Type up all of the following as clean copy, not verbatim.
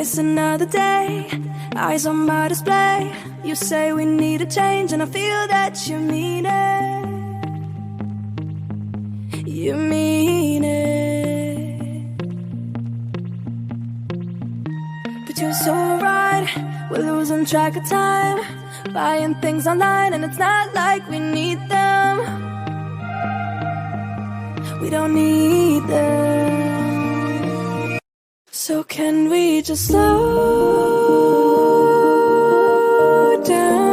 It's another day, eyes on my display. You say we need a change and I feel that you mean it. You mean it. But you're so right, we're losing track of time, buying things online and it's not like we need them. We don't need them. So can we just slow down?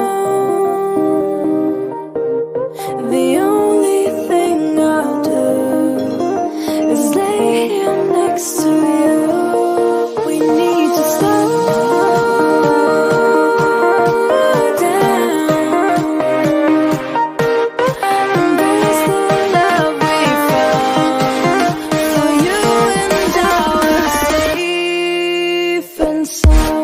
The only thing I'll do is lay here next to you. We need to slow down. Embrace the love we found. For you and I are safe and sound.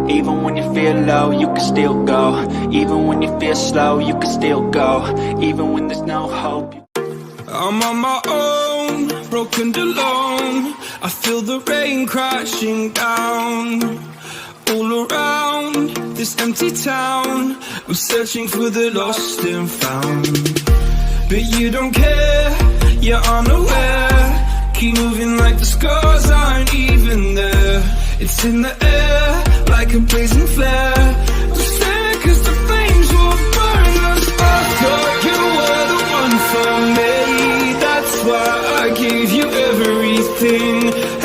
Even when you feel low, you can still go. Even when you feel slow, you can still go. Even when there's no hope. I'm on my own, broken and alone. I feel the rain crashing down. All around this empty town, I'm searching for the lost and found. But you don't care, you're unaware. Keep moving like the scars aren't even there. It's in the air, like a blazing flare. Just stare, cause the flames will burn us. I thought you were the one for me. That's why I gave you everything.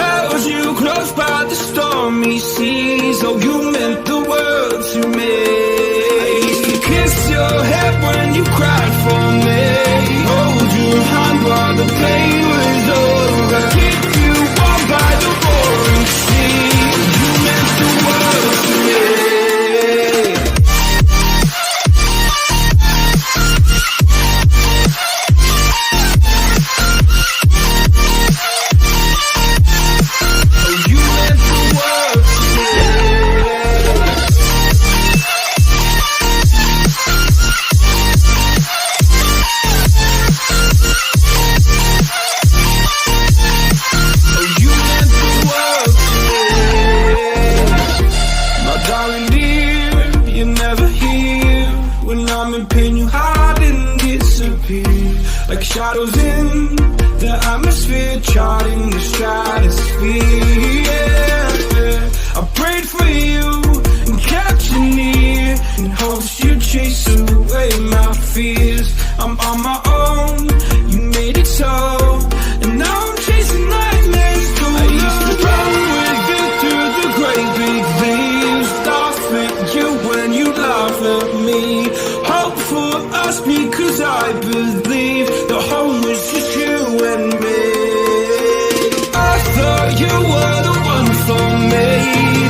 Held you close by the stormy seas. Oh, you meant the world to me. I used to kiss your head when you cried for me. Hold your hand while the pain was over. Keep you warm by the roaring sea. You meant the world to me. Oh, you meant the world to me. Oh, you meant the world to me. My darling dear, you're never here. When I'm in pain, you hide and disappear. Like shadows in the atmosphere, charting the stratosphere. Yeah. I prayed for you and kept you near, in hopes you'd chase away my fears. I'm on my own, you made it so, and now I'm chasing nightmares. I used to run with you through the great big leaves, laugh at you when you laugh at me. Hope for us because I believe the home was just you and me. I thought you were the one for me.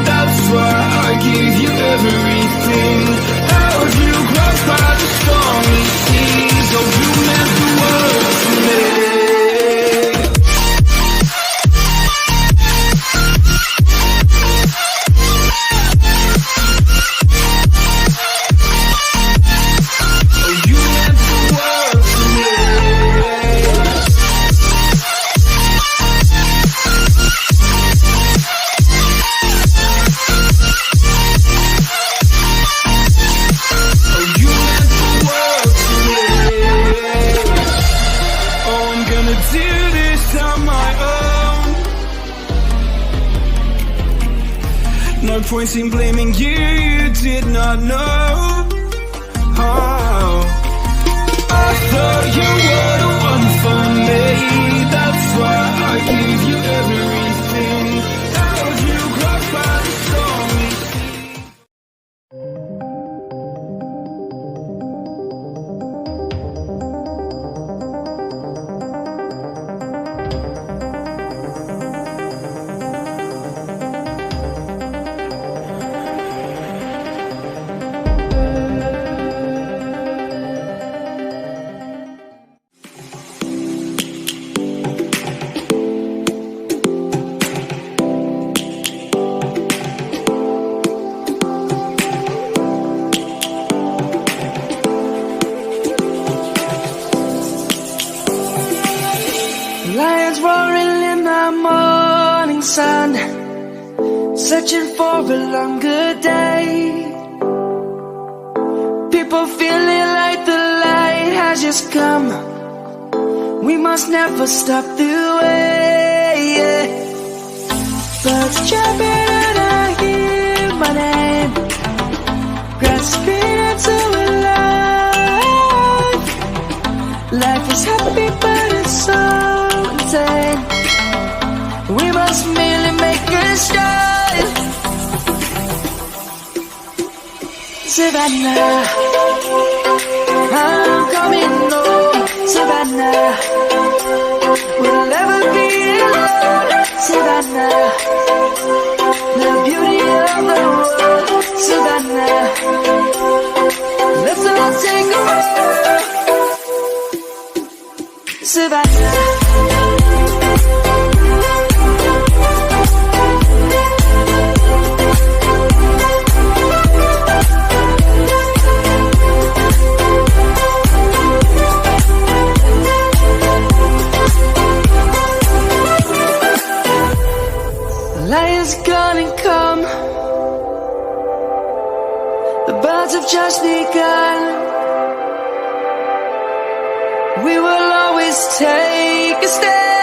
That's why I gave you everything. Held you close by the stormy seas. Oh, you meant the world to me. No point in blaming you, you did not know. Oh, I thought you were the one for me. That's why I gave you everything. Held you close by the stormy Lions roaring in the morning sun, searching for a longer day. People feeling like the light has just come. We must never stop the way. Birds chirping and I hear my name, grasping into a life. Life is happy but it's so insane. We must merely make a start. Savannah, I'm coming home. Savannah, we'll never be alone. Savannah, the beauty of the world. Savannah, let's all take a walk. Savannah. Lion's gonna come. The birds have just begun. We will always take a stand.